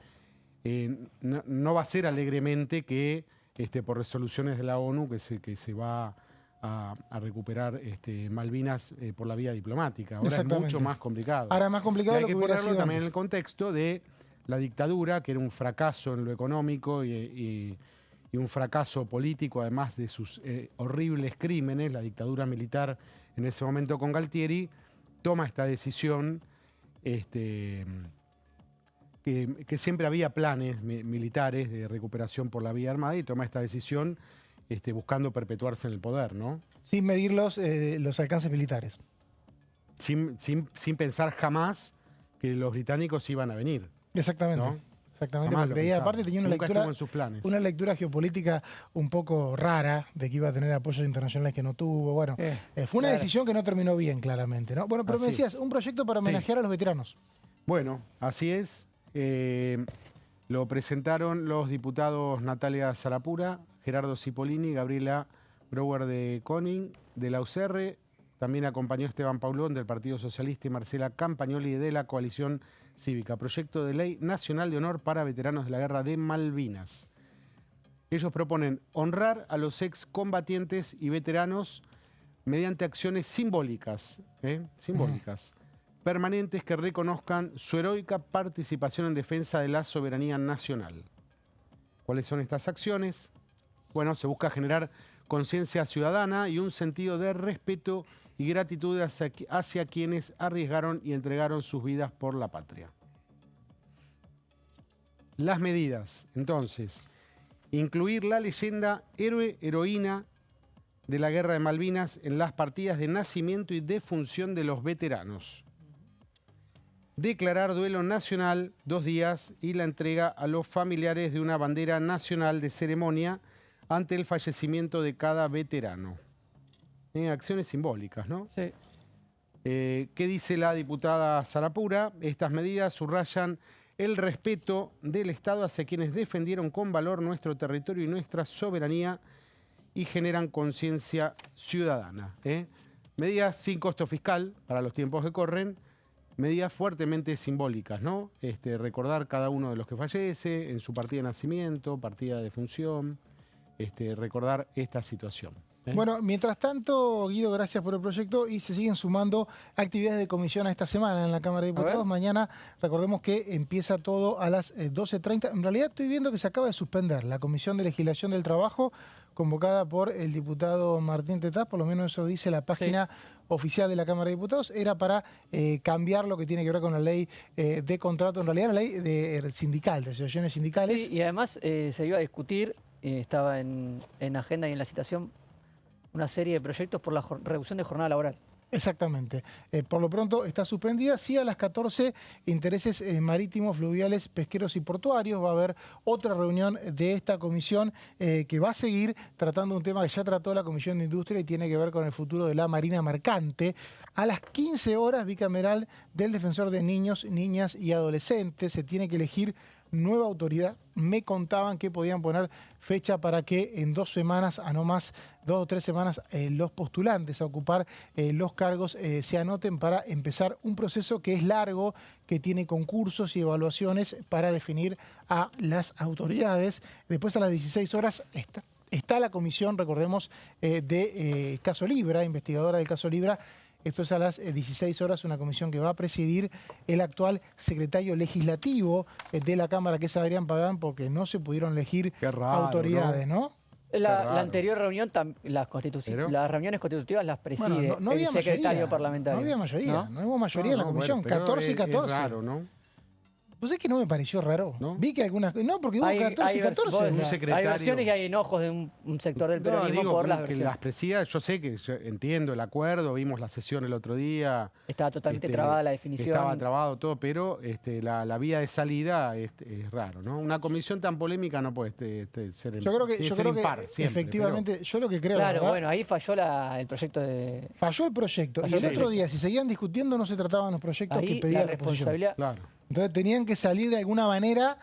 N: No va a ser alegremente que por resoluciones de la ONU que se va a recuperar Malvinas por la vía diplomática. Ahora es mucho más complicado.
B: Ahora es más complicado.
N: Y hay que ponerlo también en el contexto de la dictadura, que era un fracaso en lo económico y un fracaso político, además de sus horribles crímenes. La dictadura militar en ese momento con Galtieri toma esta decisión, que siempre había planes militares de recuperación por la vía armada, y toma esta decisión buscando perpetuarse en el poder, ¿no?
B: Sin medir los alcances militares.
N: Sin pensar jamás que los británicos iban a venir.
B: Exactamente.
N: ¿No?
B: Exactamente, porque ella aparte tenía una lectura geopolítica un poco rara de que iba a tener apoyos internacionales que no tuvo. Bueno, fue una decisión que no terminó bien, claramente, ¿no? Bueno, pero me decías, un proyecto para homenajear a los veteranos.
N: Bueno, así es. Lo presentaron los diputados Natalia Sarapura, Gerardo Cipollini, Gabriela Brouwer de Koning, de la UCR. También acompañó Esteban Paulón del Partido Socialista y Marcela Campagnoli de la Coalición Cívica. Proyecto de ley nacional de honor para veteranos de la Guerra de Malvinas. Ellos proponen honrar a los excombatientes y veteranos mediante acciones simbólicas, permanentes que reconozcan su heroica participación en defensa de la soberanía nacional. ¿Cuáles son estas acciones? Bueno, se busca generar conciencia ciudadana y un sentido de respeto y gratitud hacia quienes arriesgaron y entregaron sus vidas por la patria. Las medidas, entonces, incluir la leyenda héroe-heroína de la Guerra de Malvinas en las partidas de nacimiento y defunción de los veteranos. Declarar duelo nacional 2 días y la entrega a los familiares de una bandera nacional de ceremonia ante el fallecimiento de cada veterano. Acciones simbólicas, ¿no?
O: Sí.
N: ¿Qué dice la diputada Sarapura? Estas medidas subrayan el respeto del Estado hacia quienes defendieron con valor nuestro territorio y nuestra soberanía y generan conciencia ciudadana. Medidas sin costo fiscal para los tiempos que corren, medidas fuertemente simbólicas, ¿no? Recordar cada uno de los que fallece en su partida de nacimiento, partida de defunción, recordar esta situación.
B: Bueno, mientras tanto, Guido, gracias por el proyecto y se siguen sumando actividades de comisión a esta semana en la Cámara de Diputados. Mañana, recordemos que empieza todo a las 12:30. En realidad estoy viendo que se acaba de suspender la Comisión de Legislación del Trabajo convocada por el diputado Martín Tetaz, por lo menos eso dice la página oficial de la Cámara de Diputados, era para cambiar lo que tiene que ver con la ley de contrato, en realidad la ley de sindical, de asociaciones sindicales.
O: Sí, y además se iba a discutir, estaba en agenda y en la citación, una serie de proyectos por la reducción de jornada laboral.
B: Exactamente. Por lo pronto está suspendida. Sí, a las 14, intereses marítimos, fluviales, pesqueros y portuarios. Va a haber otra reunión de esta comisión que va a seguir tratando un tema que ya trató la Comisión de Industria y tiene que ver con el futuro de la marina mercante. A las 15 horas, bicameral del Defensor de Niños, Niñas y Adolescentes. Se tiene que elegir nueva autoridad. Me contaban que podían poner fecha para que en 2 semanas, a no más 2 o 3 semanas, los postulantes a ocupar los cargos se anoten para empezar un proceso que es largo, que tiene concursos y evaluaciones para definir a las autoridades. Después a las 16 horas está la comisión, recordemos, de Caso Libra, investigadora del Caso Libra. Esto es a las 16 horas, una comisión que va a presidir el actual secretario legislativo de la Cámara, que es Adrián Pagán, porque no se pudieron elegir autoridades, ¿no?
O: La anterior reunión, las reuniones constitutivas las preside
B: no
O: el
B: había
O: secretario
B: mayoría,
O: parlamentario.
B: No había mayoría, no hubo mayoría en la comisión, 14 y 14.
N: Es raro, ¿no?
B: Pues es que no me pareció raro. Vi que algunas... No, porque hubo 14 y 14.
O: Hay versiones y hay enojos de un sector del peronismo por las versiones.
N: Las presida, yo sé que entiendo el acuerdo, vimos la sesión el otro día.
O: Estaba totalmente trabada la definición.
N: Estaba trabado todo, pero la vía de salida es raro, ¿no? Una comisión tan polémica no puede ser
B: Yo creo que
N: impar, siempre,
B: efectivamente,
N: pero...
B: yo lo que creo...
O: Claro, bueno, ahí falló el proyecto de...
B: Falló el proyecto. Y el otro día, si seguían discutiendo, no se trataban los proyectos que pedía la
O: responsabilidad.
N: Claro.
B: Entonces tenían que salir de alguna manera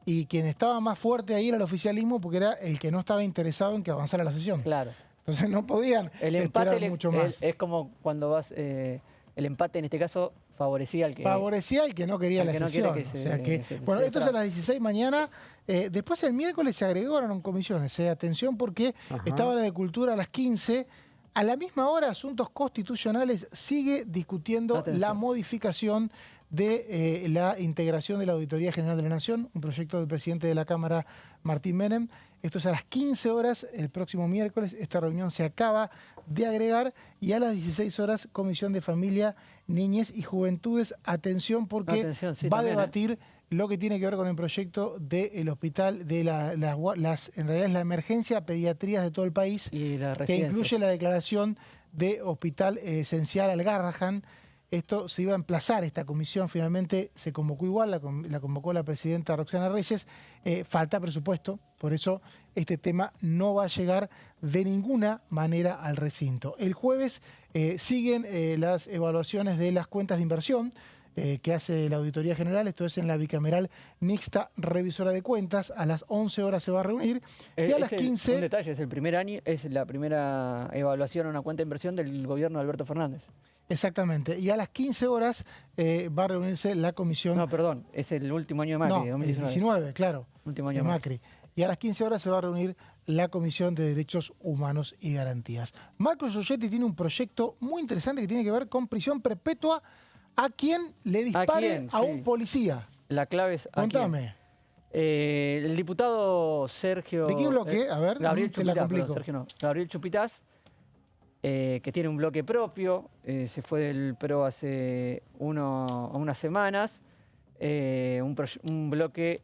B: y quien estaba más fuerte ahí era el oficialismo porque era el que no estaba interesado en que avanzara la sesión.
O: Claro.
B: Entonces no podían esperar mucho más.
O: Es como cuando vas... el empate en este caso favorecía al que...
B: Favorecía al que no quería la sesión. Bueno, esto es a las 16 mañana. Después el miércoles se agregaron comisiones. Atención porque estaba la de Cultura a las 15. A la misma hora, Asuntos Constitucionales sigue discutiendo la modificación de la integración de la Auditoría General de la Nación, un proyecto del presidente de la Cámara, Martín Menem. Esto es a las 15 horas, el próximo miércoles. Esta reunión se acaba de agregar y a las 16 horas, Comisión de Familia, Niñez y Juventudes. Atención porque va a debatir lo que tiene que ver con el proyecto del hospital, de en realidad es la emergencia pediatrías de todo el país,
O: y
B: que incluye la declaración de hospital esencial al Garrahan. Esto se iba a emplazar, esta comisión finalmente se convocó igual, la convocó la presidenta Roxana Reyes. Falta presupuesto, por eso este tema no va a llegar de ninguna manera al recinto. El jueves siguen las evaluaciones de las cuentas de inversión que hace la Auditoría General, esto es en la bicameral mixta revisora de cuentas. A las 11 horas se va a reunir y a las 15...
O: Un detalle, es el primer año, es la primera evaluación a una cuenta de inversión del gobierno de Alberto Fernández.
B: Exactamente, y a las 15 horas va a reunirse la comisión...
O: No, perdón, es el último año de Macri, 2019.
B: 19, claro,
O: último año
B: de Macri. Y a las 15 horas se va a reunir la Comisión de Derechos Humanos y Garantías. Marco Giorgetti tiene un proyecto muy interesante que tiene que ver con prisión perpetua a quien le dispare a un policía.
O: La clave es...
B: Contame.
O: El diputado Sergio...
B: ¿De qué bloque? A ver,
O: Gabriel Chupitaz,
B: perdón,
O: Sergio no. Gabriel Chupitaz, que tiene un bloque propio, se fue del PRO hace unas semanas, un bloque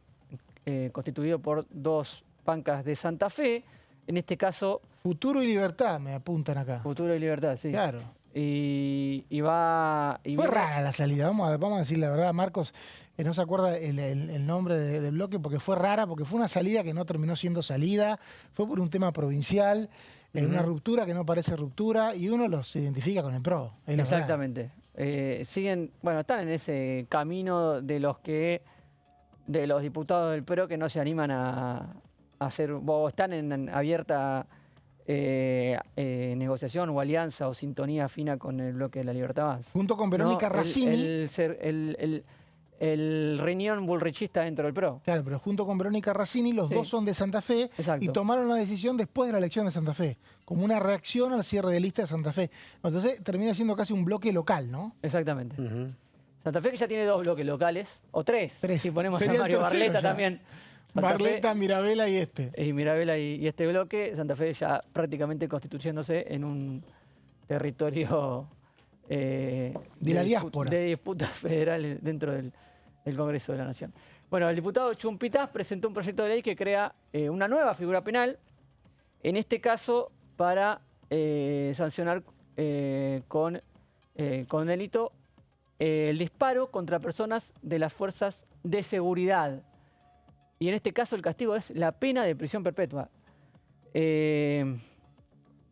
O: constituido por 2 bancas de Santa Fe, En este caso...
B: Futuro y libertad me apuntan acá.
O: Futuro y libertad, sí.
B: Claro.
O: Y va...
B: Fue rara la salida, vamos a decir la verdad, Marcos. No se acuerda el nombre del bloque porque fue rara, porque fue una salida que no terminó siendo salida, fue por un tema provincial, una ruptura que no parece ruptura, y uno los identifica con el PRO.
O: Exactamente. Siguen, bueno, están en ese camino de los diputados del PRO que no se animan a hacer, o están en abierta negociación o alianza o sintonía fina con el bloque de la Libertad Avanza.
B: Junto con Verónica Razzini.
O: El riñón bullrichista dentro del PRO.
B: Claro, pero junto con Verónica Razzini, los dos son de Santa Fe.
O: Exacto.
B: Y tomaron la decisión después de la elección de Santa Fe, como una reacción al cierre de lista de Santa Fe. Entonces termina siendo casi un bloque local, ¿no?
O: Exactamente. Santa Fe que ya tiene 2 bloques locales, o 3, si ponemos
B: Sería
O: a Mario
B: el tercero
O: Barletta
B: ya.
O: también.
B: Barletta, Mirabella y este.
O: Y Mirabella y este bloque, Santa Fe ya prácticamente constituyéndose en un territorio
B: de la diáspora.
O: De disputas federales dentro del Congreso de la Nación. Bueno, el diputado Chumpitaz presentó un proyecto de ley que crea una nueva figura penal, en este caso para sancionar con delito el disparo contra personas de las fuerzas de seguridad. Y en este caso el castigo es la pena de prisión perpetua.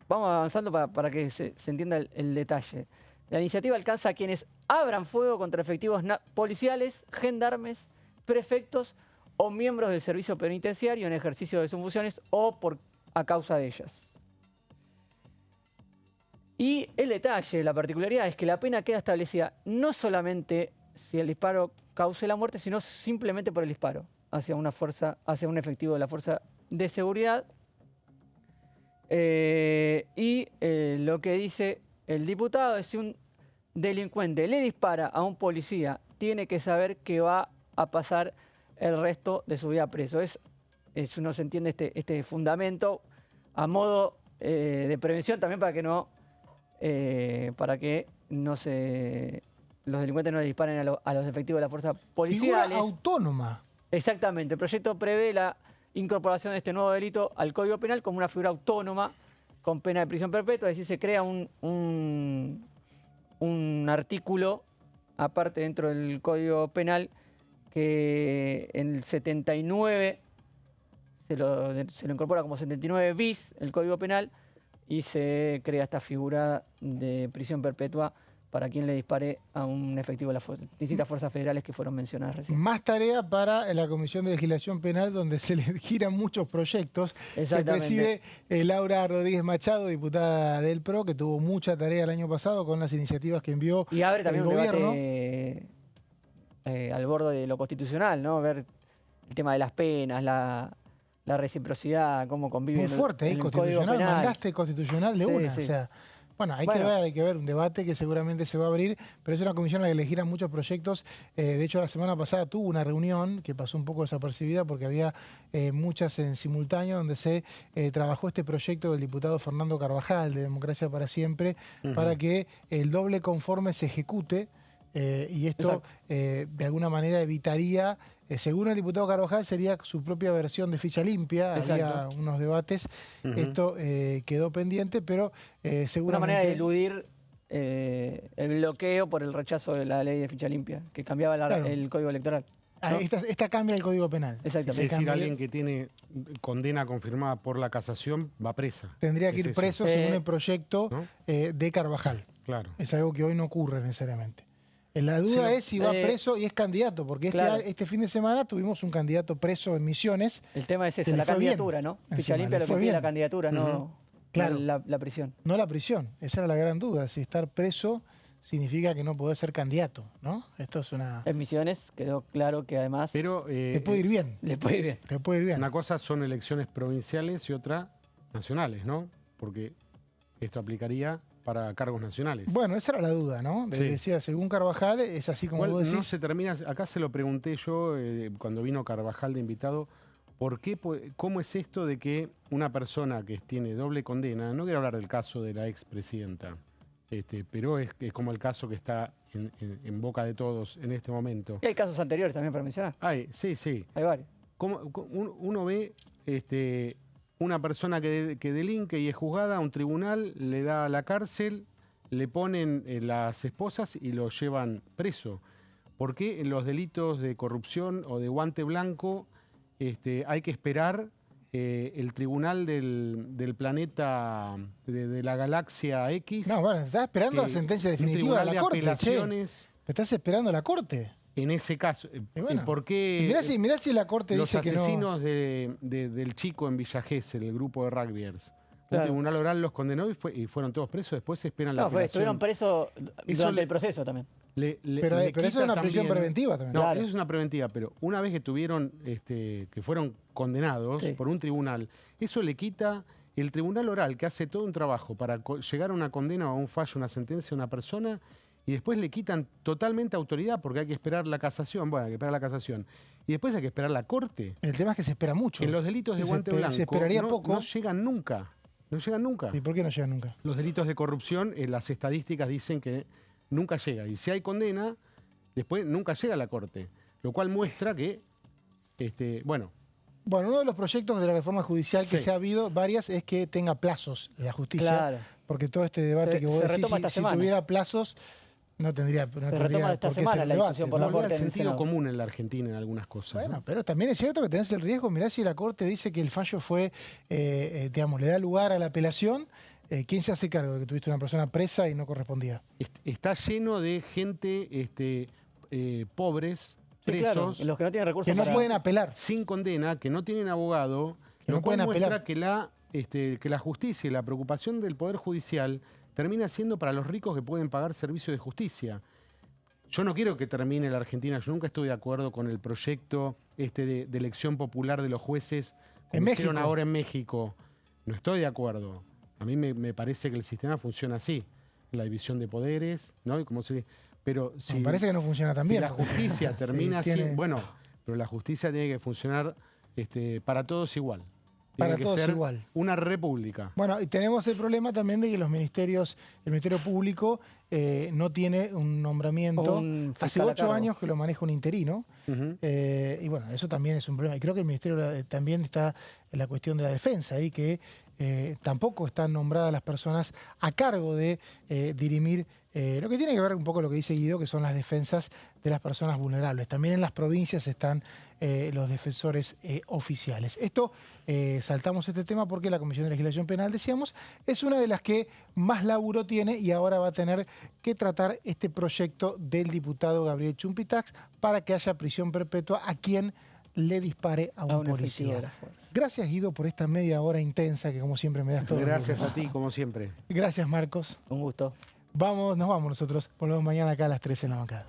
O: Vamos avanzando para que se entienda el detalle. La iniciativa alcanza a quienes abran fuego contra efectivos policiales, gendarmes, prefectos o miembros del servicio penitenciario en ejercicio de sus funciones o a causa de ellas. Y el detalle, la particularidad es que la pena queda establecida no solamente si el disparo cause la muerte, sino simplemente por el disparo hacia un efectivo de la fuerza de seguridad. Lo que dice el diputado es: si un delincuente le dispara a un policía, tiene que saber que va a pasar el resto de su vida preso. No se entiende este fundamento a modo de prevención también para que los delincuentes no le disparen a los efectivos de la fuerza policiales.
B: Figura autónoma.
O: Exactamente. El proyecto prevé la incorporación de este nuevo delito al Código Penal como una figura autónoma con pena de prisión perpetua. Es decir, se crea un artículo aparte dentro del Código Penal que en el 79 se lo incorpora como 79 bis el Código Penal y se crea esta figura de prisión perpetua para quien le dispare a un efectivo de las distintas fuerzas federales que fueron mencionadas recién.
B: Más tarea para la Comisión de Legislación Penal, donde se le giran muchos proyectos, que preside Laura Rodríguez Machado, diputada del PRO, que tuvo mucha tarea el año pasado con las iniciativas que envió
O: y abre también
B: el gobierno.
O: Un debate al borde de lo constitucional, ¿no? Ver el tema de las penas, la reciprocidad, cómo conviven.
B: Muy fuerte,
O: en el
B: constitucional,
O: Código Penal.
B: mandaste constitucional de una,
O: sí.
B: o sea... Bueno, hay que ver un debate que seguramente se va a abrir, pero es una comisión a la que le giran muchos proyectos. De hecho, la semana pasada tuvo una reunión que pasó un poco desapercibida porque había muchas en simultáneo, donde se trabajó este proyecto del diputado Fernando Carvajal de Democracia para Siempre, para que el doble conforme se ejecute y esto de alguna manera evitaría... según el diputado Carvajal, sería su propia versión de ficha limpia. Había unos debates. Esto quedó pendiente, pero seguramente...
O: Una manera de eludir el bloqueo por el rechazo de la ley de ficha limpia, que cambiaba el código electoral. ¿no?
B: Esta cambia el código penal.
O: Exactamente.
N: Es decir, alguien que tiene condena confirmada por la casación va presa.
B: Tendría que ir preso según el proyecto de Carvajal.
N: Claro.
B: Es algo que hoy no ocurre necesariamente. La duda es si va preso y es candidato, porque este fin de semana tuvimos un candidato preso en Misiones.
O: El tema es ese, la candidatura, ¿no? Ficha limpia lo que pide la candidatura, no la prisión.
B: No la prisión, esa era la gran duda, si estar preso significa que no podés ser candidato, ¿no? Esto es una...
O: En Misiones quedó claro que además...
N: Pero,
B: le puede ir bien.
O: Le puede ir bien.
B: Le puede ir bien.
N: Una cosa son elecciones provinciales y otra nacionales, ¿no? Porque esto aplicaría para cargos nacionales.
B: Bueno, esa era la duda, ¿no? Decía, según Carvajal, es así como vos decís.
N: No se termina, acá se lo pregunté yo cuando vino Carvajal de invitado, ¿cómo es esto de que una persona que tiene doble condena, no quiero hablar del caso de la expresidenta, pero es como el caso que está en boca de todos en este momento.
O: Y hay casos anteriores también para mencionar.
N: Sí.
O: Hay varios.
N: Uno ve una persona que delinque y es juzgada a un tribunal, le da la cárcel, le ponen las esposas y lo llevan preso. ¿Por qué en los delitos de corrupción o de guante blanco hay que esperar el tribunal del planeta, de la galaxia X?
B: No, bueno, estás esperando la sentencia definitiva de la Corte.
N: Apelaciones.
B: Estás esperando la Corte.
N: En ese caso,
B: bueno,
N: ¿por qué?
B: Mirá si la Corte dice que no.
N: Los asesinos del chico en Villa Gesell, el grupo de rugbyers.
O: Claro.
N: Un tribunal oral los condenó y fueron todos presos. Después se esperan la apelación.
O: Estuvieron presos durante el proceso también.
B: Pero eso es una prisión preventiva también.
N: No, eso es una preventiva, pero una vez que tuvieron, que fueron condenados por un tribunal, eso le quita el tribunal oral, que hace todo un trabajo para llegar a una condena o a un fallo, una sentencia a una persona, y después le quitan totalmente autoridad porque hay que esperar la casación. Bueno, hay que esperar la casación. Y después hay que esperar la Corte.
B: El tema es que se espera mucho.
N: En los delitos de guante blanco
B: se esperaría poco.
N: No llegan nunca. No llegan nunca.
B: ¿Y por qué no llegan nunca?
N: Los delitos de corrupción, las estadísticas dicen que nunca llega. Y si hay condena, después nunca llega a la Corte. Lo cual muestra que,
B: Bueno, uno de los proyectos de la reforma judicial que se ha habido, varias, es que tenga plazos la justicia.
O: Claro.
B: Porque todo este debate que vos decís, si tuviera plazos, no tendría
O: se retoma esta semana la discusión por la Corte.
N: El sentido común en la Argentina en algunas cosas.
B: Bueno, pero también es cierto que tenés el riesgo, mirá si la Corte dice que el fallo fue, le da lugar a la apelación, ¿quién se hace cargo de que tuviste una persona presa y no correspondía?
N: Está lleno de gente pobres, presos,
O: claro, los que no tienen recursos
B: que no pueden apelar.
N: Sin condena, que no tienen abogado,
B: que no pueden apelar.
N: Que la justicia y la preocupación del Poder Judicial termina siendo para los ricos que pueden pagar servicios de justicia. Yo no quiero que termine la Argentina, yo nunca estuve de acuerdo con el proyecto de elección popular de los jueces como hicieron ahora en México. No estoy de acuerdo. A mí me parece que el sistema funciona así, la división de poderes, ¿no? Pero si
B: me parece que no funciona tan bien.
N: Si la justicia termina así, bueno, pero la justicia tiene que funcionar para todos igual.
B: Para todos igual.
N: Una república.
B: Bueno, y tenemos el problema también de que el Ministerio Público no tiene un nombramiento. Hace 8 años que lo maneja un interino. Y bueno, eso también es un problema. Y creo que el Ministerio también está en la cuestión de la defensa, ahí que tampoco están nombradas las personas a cargo de dirimir lo que tiene que ver un poco lo que dice Guido, que son las defensas de las personas vulnerables. También en las provincias están los defensores oficiales. Saltamos este tema porque la Comisión de Legislación Penal, decíamos, es una de las que más laburo tiene y ahora va a tener que tratar este proyecto del diputado Gabriel Chumpitax para que haya prisión perpetua a quien le dispare a un policía. Gracias, Guido, por esta media hora intensa que como siempre me das todo.
N: Gracias a ti, como siempre.
B: Gracias, Marcos.
O: Un gusto.
B: Nos vamos nosotros. Volvemos mañana acá a las 13 en la bancada.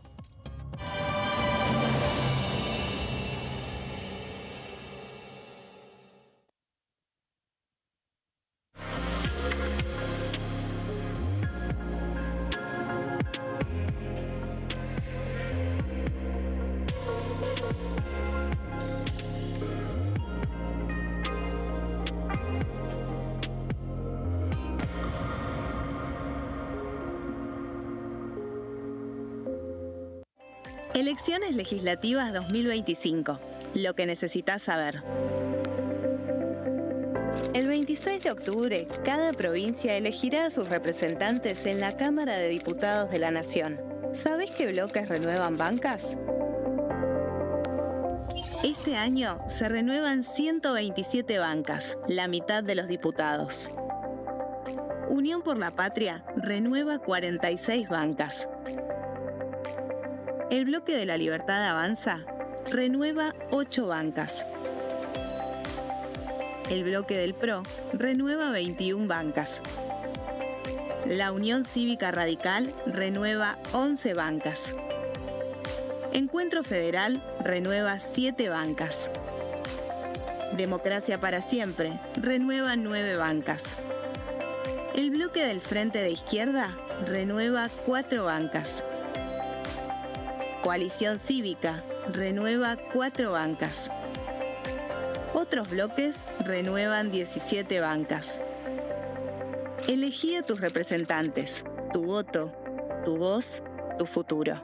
M: Elecciones Legislativas 2025. Lo que necesitas saber. El 26 de octubre, cada provincia elegirá a sus representantes en la Cámara de Diputados de la Nación. ¿Sabés qué bloques renuevan bancas? Este año se renuevan 127 bancas, la mitad de los diputados. Unión por la Patria renueva 46 bancas. El Bloque de la Libertad Avanza renueva 8 bancas. El Bloque del PRO renueva 21 bancas. La Unión Cívica Radical renueva 11 bancas. Encuentro Federal renueva 7 bancas. Democracia para Siempre renueva 9 bancas. El Bloque del Frente de Izquierda renueva 4 bancas. Coalición Cívica renueva 4 bancas. Otros bloques renuevan 17 bancas. Elegí a tus representantes, tu voto, tu voz, tu futuro.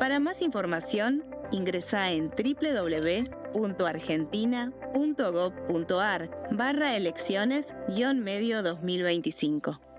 M: Para más información, Ingresá en www.argentina.gov.ar/elecciones-medio 2025.